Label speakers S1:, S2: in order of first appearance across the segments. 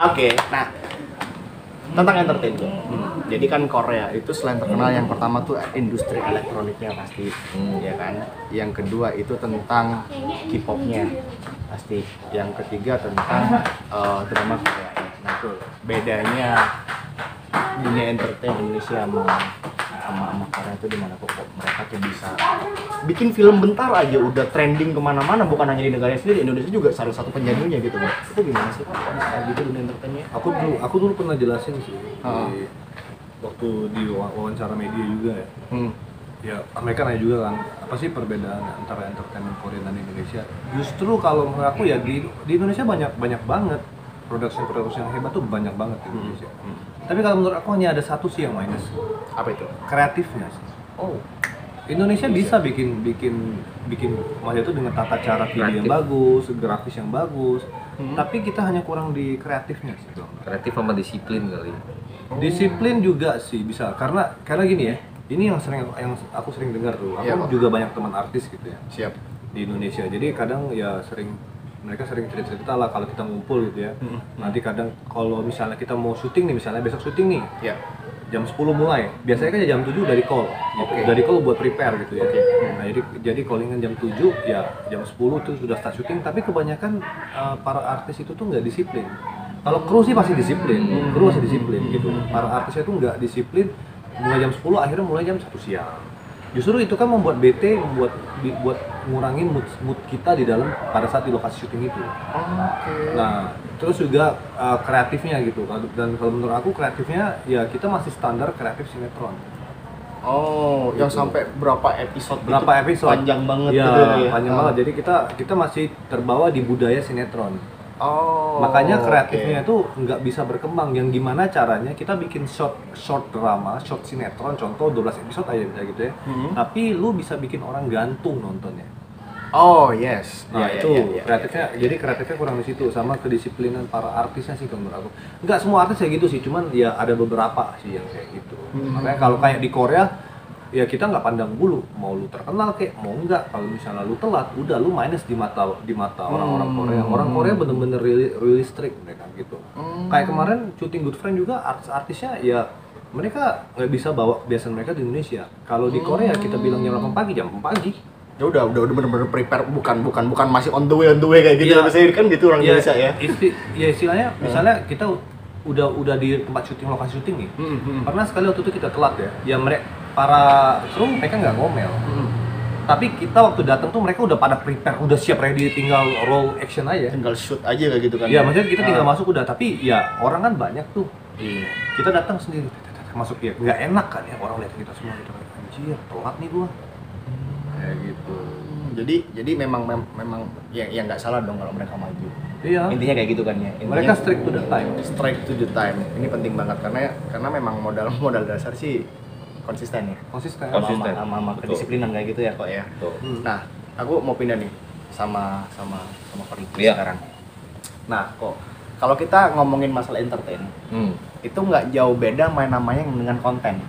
S1: Oke, nah tentang entertain tuh. Jadi kan Korea itu selain terkenal yang pertama tuh industri elektroniknya pasti, ya kan. Yang kedua itu tentang K-popnya pasti. Yang ketiga tentang drama Korea. Nah itu bedanya dunia entertain Indonesia sama Korea itu di mana kok mereka tuh bisa bikin film bentar aja udah trending kemana-mana, bukan hanya di negara sendiri, Indonesia juga salah satu penjadinya gitu kan. Itu gimana sih Pak? Gitu dunia entertainnya?
S2: Aku dulu pernah jelasin sih waktu di wawancara media juga ya. Ya mereka nanya juga kan, apa sih perbedaan antara entertainment Korea dan Indonesia? Justru kalau menurut aku ya di Indonesia banyak banget produksi yang hebat tuh, banyak banget di Indonesia. Tapi kalau menurut aku hanya ada satu sih yang minus.
S1: Apa itu?
S2: Kreatifnya sih.
S1: Oh,
S2: Indonesia bisa bikin maksudnya itu dengan tata cara video yang bagus, grafis yang bagus. Tapi kita hanya kurang di kreatifnya sih.
S3: Kreatif sama disiplin kali.
S2: Disiplin juga sih bisa, karena gini ya. Ini yang aku sering dengar tuh. Aku juga banyak teman artis gitu ya.
S1: siap.
S2: Di Indonesia. Jadi kadang ya mereka sering cerita lah kalau kita ngumpul gitu ya. Nanti kadang kalau misalnya kita mau syuting nih, misalnya besok syuting nih.
S1: Ya.
S2: Jam 10 mulai. Biasanya kan jam 7 dari call. Gitu. Dari call buat prepare gitu ya. Nah, jadi callingan jam 7 ya jam 10 tuh sudah start syuting, tapi kebanyakan para artis itu tuh nggak disiplin. Kalau kru sih pasti disiplin. Kru pasti disiplin gitu. Para artisnya tuh nggak disiplin, mulai jam 10 akhirnya mulai jam 1 siang. Justru itu kan membuat bete, buat ngurangin mood kita di dalam pada saat di lokasi syuting itu. Nah, terus juga kreatifnya gitu. Dan kalau menurut aku kreatifnya ya kita masih standar kreatif sinetron.
S1: Oh, yang sampai berapa episode?
S2: Berapa episode?
S1: Panjang banget
S2: ya,
S1: gitu ya.
S2: Panjang banget. Jadi kita masih terbawa di budaya sinetron.
S1: Oh.
S2: Makanya kreatifnya itu nggak bisa berkembang. Yang gimana caranya kita bikin short drama, short sinetron, contoh 12 episode aja bisa gitu ya. Tapi lu bisa bikin orang gantung nontonnya.
S1: Oh yes.
S2: Nah kreatifnya, jadi kreatifnya kurang di situ, sama kedisiplinan para artisnya sih kalau menurut aku. Nggak semua artis kayak gitu sih, cuman ya ada beberapa sih yang kayak gitu. Makanya kalau kayak di Korea, ya kita nggak pandang bulu, mau lu terkenal kek, mau enggak. Kalau misalnya lu telat, udah lu minus di mata orang-orang Korea. Orang Korea bener-bener really strict mereka gitu. Kayak kemarin syuting Good Friend juga artis-artisnya ya mereka nggak bisa bawa kebiasaan mereka di Indonesia. Kalau di Korea kita bilang jam 8 pagi, jam 4 pagi.
S1: Ya udah bener-bener prepare, bukan masih on the way kayak gitu. Biasanya kan gitu orang Indonesia ya.
S2: Istilahnya misalnya kita udah di tempat syuting, lokasi syuting nih. Pernah sekali waktu itu kita telat ya. Ya para kru mereka nggak ngomel. Tapi kita waktu datang tuh mereka udah pada prepare, udah siap ready, tinggal roll action aja.
S1: Tinggal shoot aja kayak gitu kan.
S2: Iya, maksudnya kita tinggal masuk udah, tapi ya orang kan banyak tuh.
S1: Iya.
S2: Kita datang sendiri, masuk ya. Nggak enak kan ya orang lihat kita semua gitu. Anjir, telat nih gua. Kayak gitu.
S1: Jadi memang ya nggak salah dong kalau mereka maju.
S2: Iya.
S1: Intinya kayak gitu kan ya. Intinya
S2: Mereka strict to the time.
S1: Straight to the time. Ini penting banget karena memang modal dasar sih konsisten ya.
S2: Konsisten.
S1: Sama kedisiplinan kayak gitu ya kok ya. Nah, aku mau pindah nih sama Koriki sekarang. Nah, kok kalau kita ngomongin masalah entertain, itu nggak jauh beda main namanya dengan konten.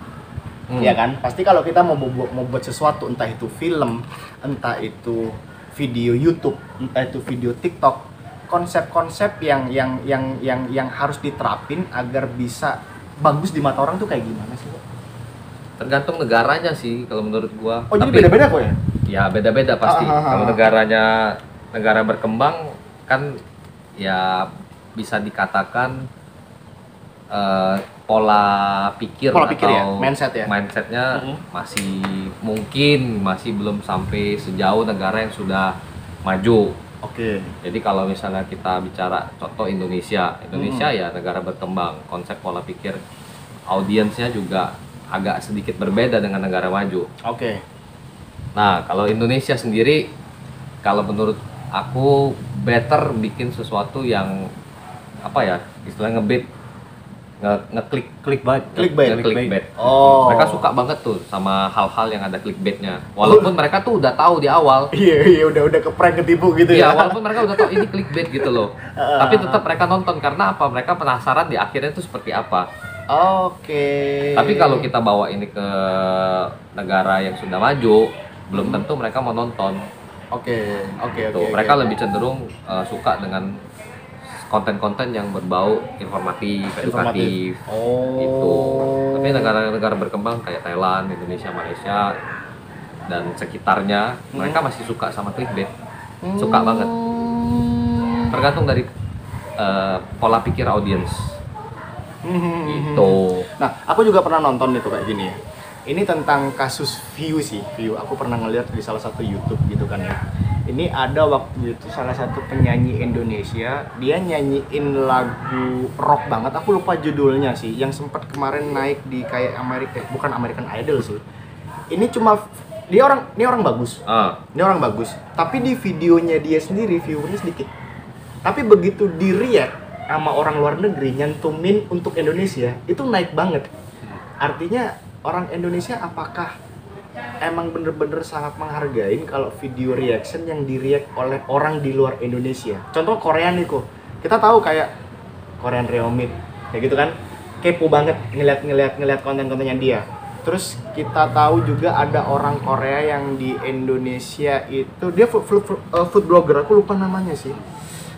S1: Ya kan? Pasti kalau kita mau buat sesuatu, entah itu film, entah itu video YouTube, entah itu video TikTok, konsep-konsep yang harus diterapin agar bisa bagus di mata orang tuh kayak gimana sih, Pak?
S3: Tergantung negaranya sih kalau menurut gua.
S1: Oh, jadi beda-beda kok ya?
S3: Ya beda-beda pasti. Kalau negara berkembang kan ya bisa dikatakan pola pikir
S1: ya?
S3: atau
S1: mindsetnya
S3: masih belum sampai sejauh negara yang sudah maju.
S1: Oke.
S3: Jadi kalau misalnya kita bicara contoh Indonesia ya negara berkembang, konsep pola pikir audiensnya juga agak sedikit berbeda dengan negara maju.
S1: Oke.
S3: Nah, kalau Indonesia sendiri, kalau menurut aku better bikin sesuatu yang apa ya, istilahnya clickbait.
S1: Oh.
S3: Mereka suka banget tuh sama hal-hal yang ada clickbaitnya. Walaupun mereka tuh udah tahu di awal.
S1: Iya, udah keprank, ketipu gitu ya.
S3: Iya, walaupun mereka udah tahu ini clickbait gitu loh. Tapi tetap mereka nonton karena apa? Mereka penasaran di akhirnya itu seperti apa.
S1: Oke.
S3: Tapi kalau kita bawa ini ke negara yang sudah maju, belum tentu mereka mau nonton.
S1: Oke.
S3: Mereka lebih cenderung suka dengan konten-konten yang berbau informatif, edukatif,
S1: Oh.
S3: gitu. Tapi negara-negara berkembang kayak Thailand, Indonesia, Malaysia dan sekitarnya, mereka masih suka sama clickbait, suka banget. Tergantung dari pola pikir audiens. Gitu.
S1: Nah, aku juga pernah nonton itu kayak gini ya. Ini tentang kasus view sih, view. Aku pernah ngeliat di salah satu YouTube gitu kan ya. Ini ada waktu itu salah satu penyanyi Indonesia, dia nyanyiin lagu rock banget. Aku lupa judulnya sih, yang sempat kemarin naik di kayak bukan American Idol sih. Ini cuma ini orang bagus. Ini orang bagus. Tapi di videonya dia sendiri viewernya sedikit. Tapi begitu di-react sama orang luar negeri nyantumin untuk Indonesia, itu naik banget. Artinya orang Indonesia apakah emang bener-bener sangat menghargain kalau video reaction yang di-react oleh orang di luar Indonesia? Contoh Korea nih kok, kita tahu kayak Korean Reomit, kayak gitu kan, kepo banget ngeliat konten-kontennya dia. Terus kita tahu juga ada orang Korea yang di Indonesia itu dia food blogger, aku lupa namanya sih,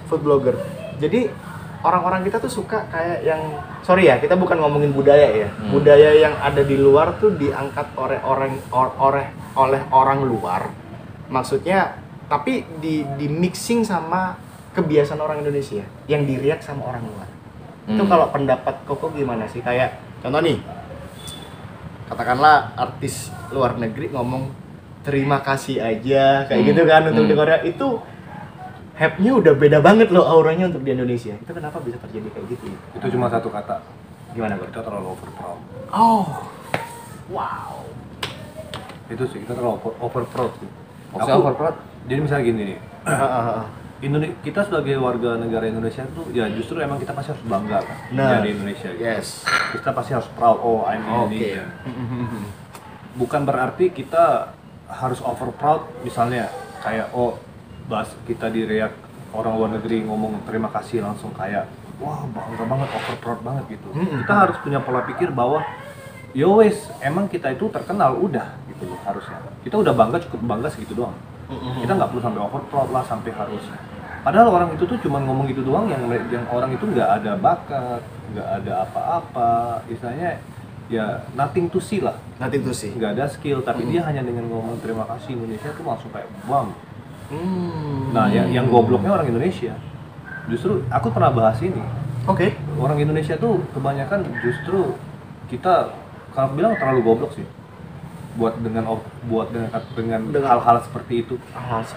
S1: food blogger. Jadi orang-orang kita tuh suka kayak yang, sorry ya, kita bukan ngomongin budaya ya. Budaya yang ada di luar tuh diangkat oleh orang luar. Maksudnya, tapi di mixing sama kebiasaan orang Indonesia yang di-react sama orang luar. Itu kalau pendapat Koko gimana sih? Kayak contoh nih, katakanlah artis luar negeri ngomong terima kasih aja kayak gitu kan untuk di Korea, itu hype-nya udah beda banget loh auranya untuk di Indonesia. Itu kenapa bisa terjadi kayak gitu ya?
S2: Itu cuma satu kata.
S1: Gimana kok?
S2: Kita terlalu over proud.
S1: Oh, wow.
S2: Itu sih, kita terlalu over proud sih.
S3: Maksudnya over proud?
S2: Jadi misalnya gini nih, kita sebagai warga negara Indonesia tuh ya justru emang kita pasti harus bangga kan menjadi Indonesia gitu.
S1: Yes.
S2: Kita pasti harus proud, oh I'm Indonesia. Bukan berarti kita harus over proud misalnya kayak kita di react orang luar negeri ngomong terima kasih langsung kayak wah bangga banget, over proud banget gitu. Kita harus punya pola pikir bahwa yo wes emang kita itu terkenal udah gitu loh harusnya. Kita udah bangga, cukup bangga segitu doang. Kita nggak perlu sampai over proud lah sampai harus. Padahal orang itu tuh cuma ngomong gitu doang, yang orang itu nggak ada bakat, nggak ada apa-apa, istilahnya ya nothing to see lah.
S1: Nothing to see.
S2: Nggak ada skill, tapi dia hanya dengan ngomong terima kasih Indonesia tuh langsung kayak bam. Nah, yang gobloknya orang Indonesia. Justru aku pernah bahas ini.
S1: Oke.
S2: Orang Indonesia tuh kebanyakan justru kita kalau bilang terlalu goblok sih. Buat dengan hal-hal seperti itu.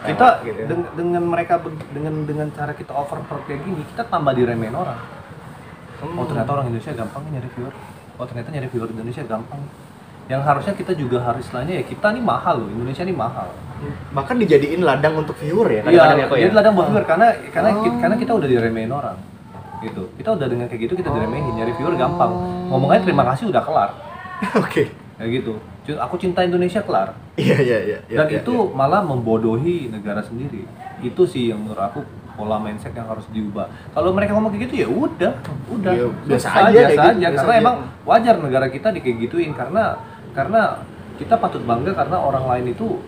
S2: Kita gitu ya. dengan mereka dengan cara kita over proud kayak gini, kita tambah diremehin orang. Oh, ternyata orang Indonesia gampang nyari viewer. Oh, ternyata nyari viewer Indonesia gampang. Yang harusnya kita juga harus istilahnya ya kita nih mahal loh, Indonesia nih mahal.
S1: Bahkan dijadiin ladang untuk viewer ya
S2: kadang-kadang ya kok ya. Jadi ladang buat viewer karena kita udah diremehin orang. Gitu. Kita udah dengan kayak gitu kita diremehin, nyari viewer gampang. Ngomongnya terima kasih udah kelar.
S1: Oke.
S2: Kayak gitu. Aku cinta Indonesia kelar.
S1: Iya.
S2: Dan itu malah membodohi negara sendiri. Itu sih yang menurut aku pola mindset yang harus diubah. Kalau mereka ngomong kayak gitu ya udah.
S1: Ya, biasa aja
S2: karena
S1: aja.
S2: emang wajar negara kita kayak gituin karena kita patut bangga karena orang lain itu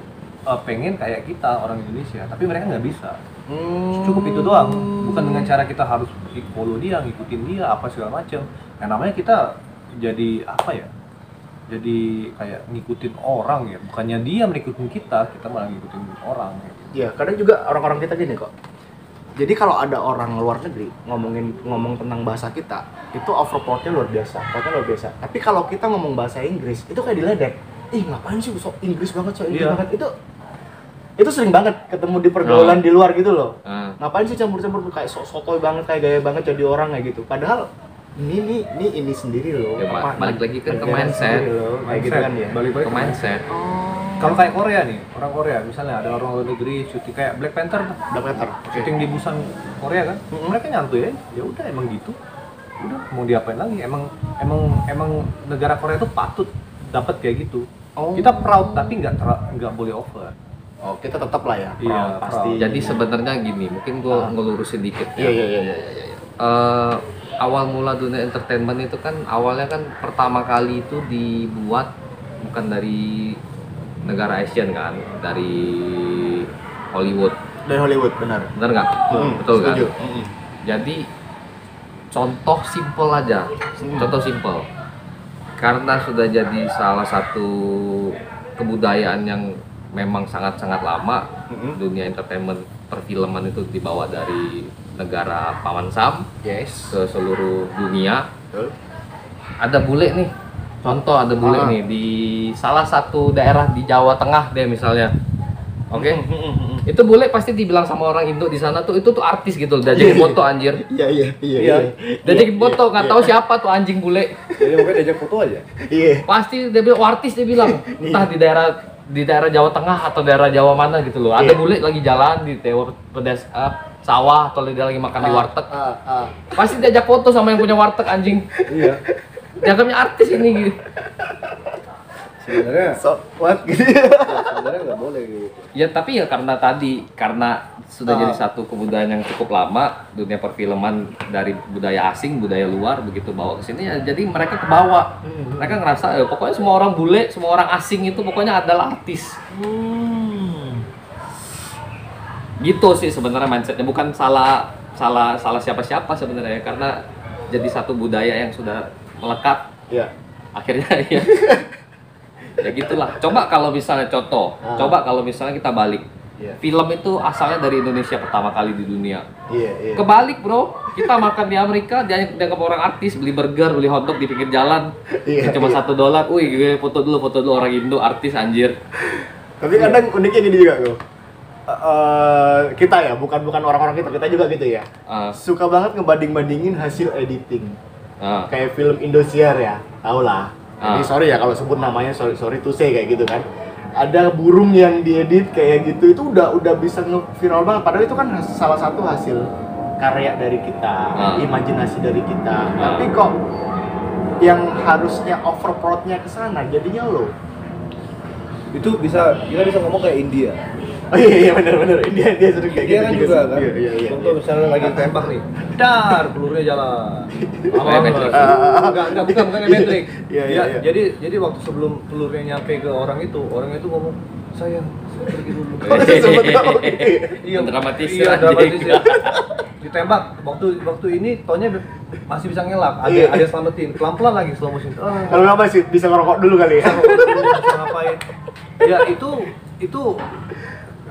S2: pengen kayak kita orang Indonesia, tapi mereka nggak bisa. Cukup itu doang, bukan dengan cara kita harus follow dia, ngikutin dia apa segala macam. Yang namanya kita jadi apa ya? Jadi kayak ngikutin orang ya, bukannya dia ngikutin kita malah ngikutin orang.
S1: Ya, kadang juga orang-orang kita gini kok. Jadi kalau ada orang luar negeri ngomong tentang bahasa kita, itu overproudnya luar biasa, Tapi kalau kita ngomong bahasa Inggris, itu kayak diledek. Ih, ngapain sih sok Inggris banget, banget. Itu sering banget ketemu di pergaulan di luar gitu loh. Ngapain sih campur-campur kayak sotoy banget, kayak gaya banget jadi orang kayak gitu. Padahal ini sendiri loh.
S3: Ya, balik lagi ke mindset.
S1: Kayak gitu kan ya.
S2: Balik
S3: ke mindset.
S2: Kalau kayak Korea nih, orang Korea misalnya ada orang luar negeri syuting kayak Black Panther, syuting di Busan Korea kan, mereka nyantuy ya udah emang gitu, udah mau diapain lagi, emang negara Korea tuh patut dapat kayak gitu. Kita proud tapi nggak boleh over.
S1: Oh, kita tetap lah ya.
S2: Iya,
S1: pasti.
S3: Jadi sebenarnya gini, mungkin gue ngelurusin dikit ya.
S1: Iya.
S3: Awal mula dunia entertainment itu kan awalnya kan pertama kali itu dibuat bukan dari negara Asian kan, dari Hollywood.
S1: Dari Hollywood, benar.
S3: Benar nggak? Betul
S1: setuju.
S3: kan? Jadi contoh simple aja, contoh simple. Karena sudah jadi salah satu kebudayaan yang memang sangat-sangat lama, dunia entertainment perfilman itu dibawa dari negara Paman Sam
S1: Yes.
S3: ke seluruh dunia.
S1: Betul.
S3: Ada bule nih, contoh ada bule nih di salah satu daerah di Jawa Tengah deh misalnya. Oke, itu bule pasti dibilang sama orang Indo di sana tuh itu tuh artis gitu, diajakin foto anjir.
S1: Iya.
S3: Diajakin foto, nggak tahu siapa tuh anjing bule.
S2: Jadi makanya diajak foto aja.
S1: Iya.
S3: Pasti dia bilang, oh, artis dia bilang, entah di daerah Jawa Tengah atau daerah Jawa mana gitu loh. Ada bule lagi jalan di sawah atau dia lagi makan di warteg. Pasti diajak foto sama yang punya warteg anjing.
S2: Iya.
S3: Dianggapnya artis ini gitu.
S2: Sebenarnya
S1: So what gitu.
S2: sebenarnya nggak boleh gitu.
S3: Ya tapi ya karena sudah jadi satu kebudayaan yang cukup lama, dunia perfilman dari budaya asing, budaya luar begitu bawa ke sini ya jadi mereka kebawa. Mereka ngerasa ya, pokoknya semua orang bule, semua orang asing itu pokoknya adalah artis. Gitu sih sebenarnya mindsetnya, bukan salah siapa-siapa sebenarnya karena jadi satu budaya yang sudah melekat.
S1: Iya.
S3: Akhirnya ya ya gitulah. Coba kalau misalnya coba kalau misalnya kita balik, film itu asalnya dari Indonesia pertama kali di dunia.
S1: Iya.
S3: Kebalik bro, kita makan di Amerika dianggap orang artis, beli burger, beli hotdog di pinggir jalan,
S1: Iya,
S3: cuma $1. Wih, gue foto dulu orang Indo artis anjir.
S1: Tapi kadang uniknya gini juga tuh. Kita ya, bukan orang-orang kita juga gitu ya. Suka banget ngebanding-bandingin hasil editing. Kayak film Indosiar ya, tau lah. Jadi sorry ya kalau sebut namanya, sorry to say kayak gitu kan. Ada burung yang diedit kayak gitu, itu udah bisa nge-viral banget. Padahal itu kan salah satu hasil karya dari kita, imajinasi dari kita. Tapi kok yang harusnya overproudnya ke sana, jadinya lo.
S2: Itu kita bisa ngomong kayak India.
S1: Oh iya benar. Dia sering kayak
S2: Dia
S1: gitu
S2: kan juga kan.
S1: Iya.
S2: Contoh misalnya lagi tembak nih, dar pelurunya jalan.
S3: Metric.
S2: Enggak bukan metrik.
S1: Iya.
S2: Jadi waktu sebelum pelurnya nyampe ke orang itu ngomong, sayang, saya pergi dulu.
S3: Iya, dramatisir
S2: Iya,
S3: anjing.
S2: dramatisir. Ditembak waktu ini tonya masih bisa ngelak, ada selamatin, pelan-pelan lagi slow motion.
S1: Kalau nggak masih bisa ngerokok dulu kali ya.
S2: Bisa ngapain? Ya itu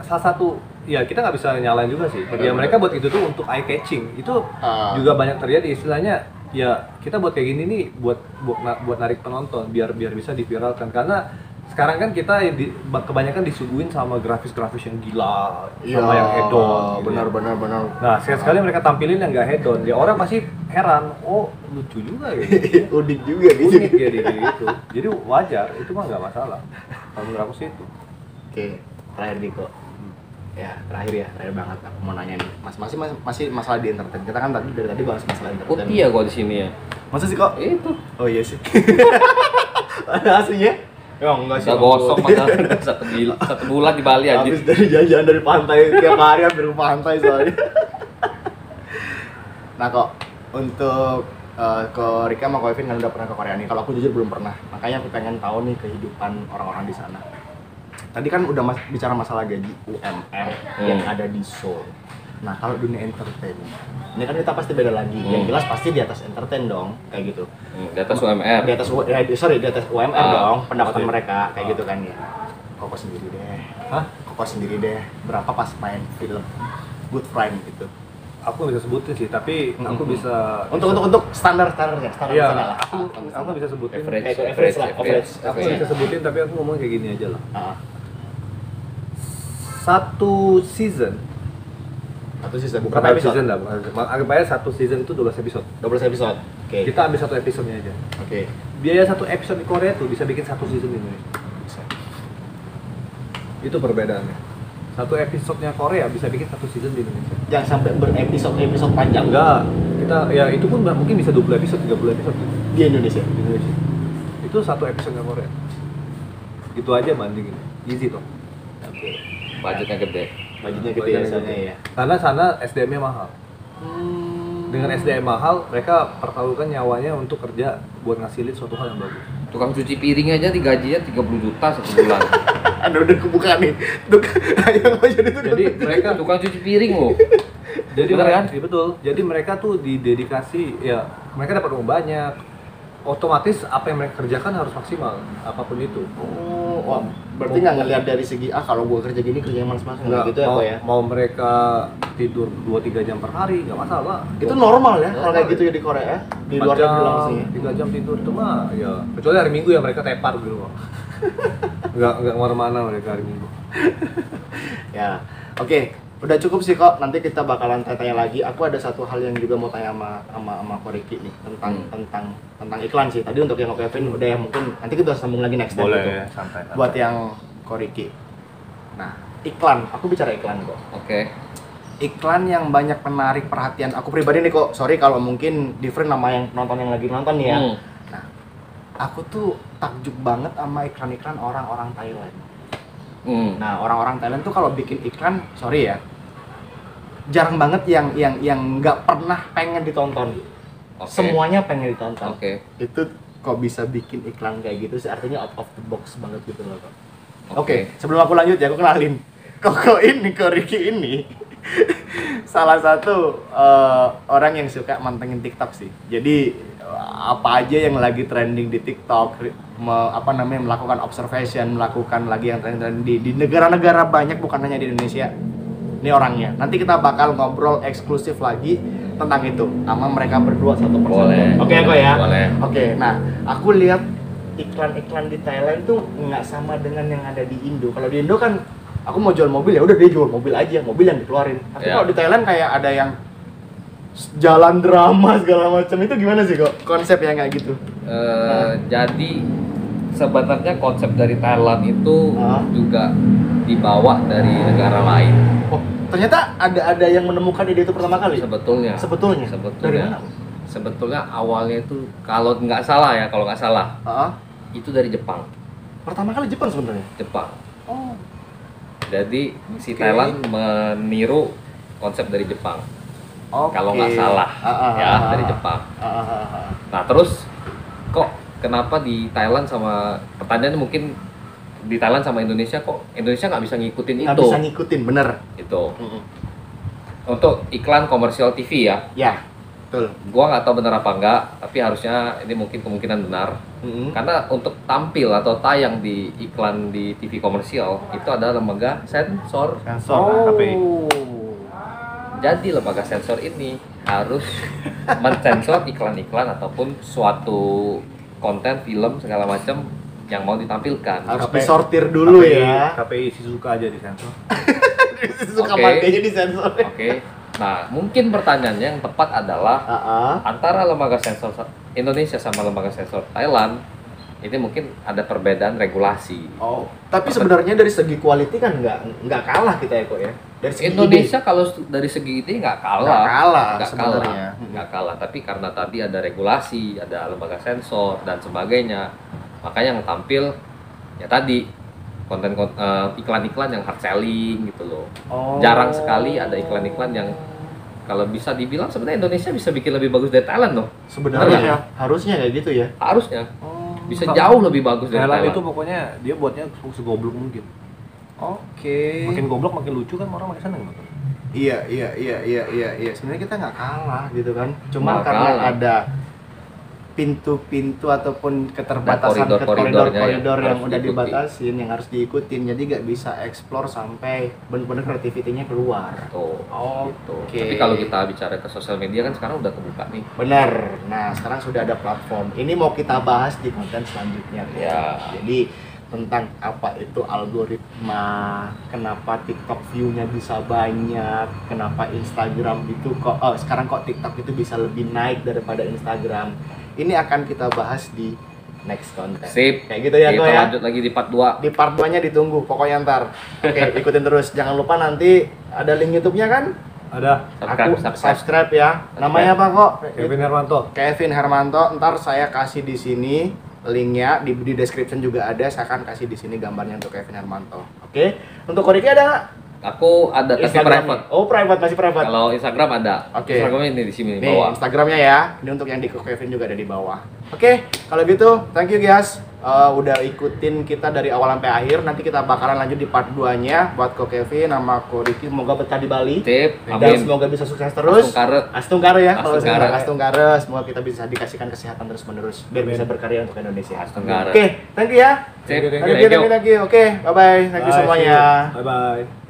S2: salah satu, ya kita nggak bisa nyalain juga sih. Ya mereka buat itu tuh untuk eye catching, itu juga banyak terjadi istilahnya. Ya kita buat kayak gini nih buat narik penonton biar bisa diviralkan karena sekarang kan kita kebanyakan disuguhin sama grafis-grafis yang gila, sama yang hedon.
S1: Benar.
S2: Nah sekali mereka tampilin yang nggak hedon, ya orang pasti heran, oh lucu juga ya.
S1: Unik juga gitu.
S2: Unik ya gitu. Jadi wajar, itu mah nggak masalah. Kalau menurut aku sih itu.
S1: Oke, terakhir Diko. Ya, terakhir banget aku mau nanya nih. Masih masalah di entertain. Kita kan dari tadi bahas masalah entertain.
S3: Putih ya gua di sini ya.
S1: Masa sih kok?
S3: Itu.
S1: Oh iya sih. Ada aslinya? Ya enggak sih.
S3: Udah gosong padahal satu bulan di Bali aja.
S1: Habis dari jalan-jalan dari pantai tiap hari hampir ke pantai soalnya. Nah kok untuk ke Rika sama Kevin kan udah pernah ke Korea nih. Kalau aku jujur belum pernah. Makanya aku pengen tahu nih kehidupan orang-orang di sana. Tadi kan udah bicara masalah gaji UMR yang ada di Seoul. Nah kalau dunia entertain, ini kan kita pasti beda lagi. Yang jelas pasti di atas entertain dong, kayak gitu.
S3: Di atas UMR.
S1: Di atas UMR dong, pendapatan mereka kayak gitu kan ya. Koko sendiri deh. Koko sendiri deh. Berapa pas main film Good Prime gitu?
S2: Aku nggak bisa sebutin sih, tapi aku bisa
S1: untuk standarnya.
S2: Iya, aku bisa sebutin.
S1: Average.
S2: Aku bisa sebutin, tapi aku ngomong kayak gini aja lah. Satu season, bukan episode lah, anggap aja satu season itu 12 episode.
S1: 12 episode. Oke.
S2: Kita ambil satu episodenya aja.
S1: Oke.
S2: Biaya satu episode di Korea tuh bisa bikin satu season di Indonesia. Itu perbedaannya. Satu episodenya Korea bisa bikin satu season di Indonesia.
S1: Jangan sampai berepisode panjang.
S2: Enggak, kita ya itu pun mungkin bisa 20 episode, 30 episode gitu.
S1: Di Indonesia.
S2: Itu satu episodenya Korea. Itu aja bandingin. Easy toh.
S1: Oke.
S3: Budgetnya gede.
S1: Budgetnya gede biasanya ya.
S2: Karena sana SDM-nya mahal. Dengan SDM mahal, mereka pertaruhkan nyawanya untuk kerja buat ngasilin suatu hal yang bagus.
S3: Tukang cuci piring aja digajinya 30 juta satu bulan.
S1: Udah kebuka nih. Ayo jadi itu.
S2: Jadi mereka
S3: Tukang cuci piring loh.
S2: Jadi
S3: Bener kan?
S2: Iya betul. Jadi mereka tuh didedikasi ya, mereka dapat uang banyak. Otomatis apa yang mereka kerjakan harus maksimal apapun itu.
S1: Oh, wah, berarti nggak ngelihat dari segi kalau gue kerja gini kerjanya malas-malasan nggak gitu ya
S2: mau,
S1: kok ya?
S2: mau mereka tidur 2-3 jam per hari nggak masalah.
S1: Itu normal ya kalau kayak gitu ya di Korea ya? Di luar negeri langsung ya?
S2: 3 jam tidur itu mah ya, kecuali hari Minggu ya mereka tepar gitu loh. nggak kemana-mana mereka hari Minggu.
S1: Ya, oke. Udah cukup sih kok. Nanti kita bakalan tanya lagi. Aku ada satu hal yang juga mau tanya sama Ko Riki nih tentang iklan sih. Tadi untuk yang Ko Kevin udah ya, mungkin nanti kita sambung lagi next time.
S2: Boleh
S1: gitu.
S2: ya, santai.
S1: Buat yang Ko Riki. Nah, iklan. Aku bicara iklan kok.
S3: Oke.
S1: Iklan yang banyak menarik perhatian aku pribadi nih kok. Sorry kalau mungkin different sama yang nonton yang lagi nonton nih ya. Nah, aku tuh takjub banget sama iklan-iklan orang-orang Thailand. Nah, orang-orang Thailand tuh kalau bikin iklan, sorry ya, jarang banget yang nggak pernah pengen ditonton.
S3: Oke.
S1: Semuanya pengen ditonton.
S3: Oke.
S1: Itu kok bisa bikin iklan kayak gitu sih, artinya out of the box banget gitu loh kok.
S3: Oke.
S1: Oke, sebelum aku lanjut ya, aku kenalin. Ko Riki ini salah satu orang yang suka mantengin TikTok sih. Jadi apa aja yang lagi trending di TikTok, melakukan observation, melakukan lagi yang trending di negara-negara banyak, bukan hanya di Indonesia. Ini orangnya. Nanti kita bakal ngobrol eksklusif lagi tentang itu sama mereka berdua satu persatu.
S3: Boleh.
S1: Oke kok ya.
S3: Boleh.
S1: Oke. Nah, aku lihat iklan-iklan di Thailand tuh nggak sama dengan yang ada di Indo. Kalau di Indo kan aku mau jual mobil ya udah dia jual mobil aja, mobil yang dikeluarin. Tapi
S3: Ya.
S1: kalau di Thailand kayak ada yang jalan drama segala macam, itu gimana sih kok konsep yang kayak gitu?
S3: Jadi sebenarnya konsep dari Thailand itu
S1: Ah.
S3: juga dibawa dari negara lain.
S1: Oh, ternyata ada yang menemukan ide itu pertama kali.
S3: Sebetulnya.
S1: Sebetulnya. Dari mana?
S3: Sebetulnya awalnya itu kalau nggak salah,
S1: Ah,
S3: itu dari Jepang.
S1: pertama kali Jepang sebenarnya.
S3: Jepang.
S1: Oh.
S3: Jadi si
S1: Oke.
S3: Thailand meniru konsep dari Jepang.
S1: Oke.
S3: Kalau nggak salah, dari Jepang.
S1: Ah.
S3: Nah terus kok kenapa di Thailand sama pertanyaannya mungkin di Thailand sama Indonesia kok Indonesia nggak bisa ngikutin
S1: Nggak
S3: itu?
S1: bisa ngikutin, bener.
S3: Itu untuk iklan komersial TV ya.
S1: Ya, betul.
S3: Gua nggak tahu benar apa enggak, tapi harusnya ini mungkin kemungkinan benar. Karena untuk tampil atau tayang di iklan di TV komersial itu ada lembaga sensor.
S1: Sensor, KPI.
S3: Jadi lembaga sensor ini harus mensensor iklan-iklan ataupun suatu konten film segala macam yang mau ditampilkan.
S1: Harus
S2: KPI.
S1: disortir dulu ya.
S2: KPI Shizuka aja di sensor.
S1: Suka
S3: Oke.
S1: pakainya di sensor.
S3: Oke. Nah, mungkin pertanyaannya yang tepat adalah antara lembaga sensor Indonesia sama lembaga sensor Thailand ini mungkin ada perbedaan regulasi.
S1: Oh, tapi sebenarnya dari segi quality kan nggak kalah kita ya kok ya. Dari segi
S3: Indonesia kalau dari segi ini nggak kalah,
S1: Nggak sebenarnya.
S3: nggak kalah. Tapi karena tadi ada regulasi, ada lembaga sensor dan sebagainya, makanya yang tampil ya tadi konten iklan-iklan yang hard selling gitu loh.
S1: Oh.
S3: Jarang sekali ada iklan-iklan yang kalau bisa dibilang sebenarnya Indonesia bisa bikin lebih bagus dari Thailand loh.
S1: Sebenarnya
S3: Benar.
S1: ya, harusnya kayak gitu ya.
S3: Harusnya
S1: Oh.
S3: bisa jauh lebih bagus dari
S2: Thailand
S3: Thailand.
S2: itu pokoknya dia buatnya segoblok mungkin.
S1: Oke.
S2: Makin goblok makin lucu kan orang makin seneng nonton.
S1: Iya. Sebenarnya kita nggak kalah gitu kan. Cuma
S3: Nggak
S1: karena
S3: kalah.
S1: ada pintu-pintu ataupun keterbatasan
S3: koridor-koridornya
S1: koridor yang
S3: harus
S1: udah
S3: diikuti.
S1: dibatasin, yang harus diikutin. Jadi nggak bisa explore sampai benar-benar kreativitinya keluar.
S3: Tuh,
S1: Oh,
S3: gitu.
S1: oke.
S3: Tapi kalau kita bicara ke sosial media kan sekarang udah kebuka nih.
S1: Benar. Nah, sekarang sudah ada platform. Ini mau kita bahas di konten selanjutnya.
S3: Ya.
S1: Jadi tentang apa itu algoritma, kenapa TikTok view-nya bisa banyak, kenapa Instagram itu sekarang kok TikTok itu bisa lebih naik daripada Instagram. Ini akan kita bahas di next konten.
S3: Sip.
S1: Kayak gitu ya,
S3: Kita
S1: Ko ya.
S3: lanjut lagi di part 2.
S1: Di part 2-nya ditunggu pokoknya ntar. Oke, ikutin terus. Jangan lupa nanti ada link YouTube-nya kan?
S2: Ada
S1: Aku subscribe ya. Namanya apa kok?
S2: Kevin Hermanto.
S1: Kevin Hermanto. Ntar saya kasih di sini linknya, di description juga ada. Saya akan kasih di sini gambarnya untuk Kevin Hermanto. Oke. Untuk Ko Riki ada nggak?
S3: Aku ada tapi
S1: Instagram.
S3: private.
S1: Oh, private, masih private.
S3: Kalau Instagram ada.
S1: Oke.
S3: Instagramnya ini di sini di
S1: Nih,
S3: bawah.
S1: Instagramnya ya. Ini untuk yang di Ko Kevin juga ada di bawah. Oke, kalau gitu, thank you guys. udah ikutin kita dari awal sampai akhir. Nanti kita bakalan lanjut di part 2-nya. Buat Ko Kevin sama Ko Riki, semoga betah di Bali.
S3: Tip,
S1: Dan
S3: amin.
S1: semoga bisa sukses terus.
S3: Astungkare.
S1: Astungkare ya, kalau
S3: Astungkare.
S1: saya Astungkare. Semoga kita bisa dikasihkan kesehatan terus menerus biar bisa berkarya untuk Indonesia.
S3: Astungkare.
S1: Oke, thank you ya.
S3: Tip,
S2: Thank you,
S3: thank you.
S1: Thank you. Oke, bye bye. Thank you semuanya.
S2: Bye bye.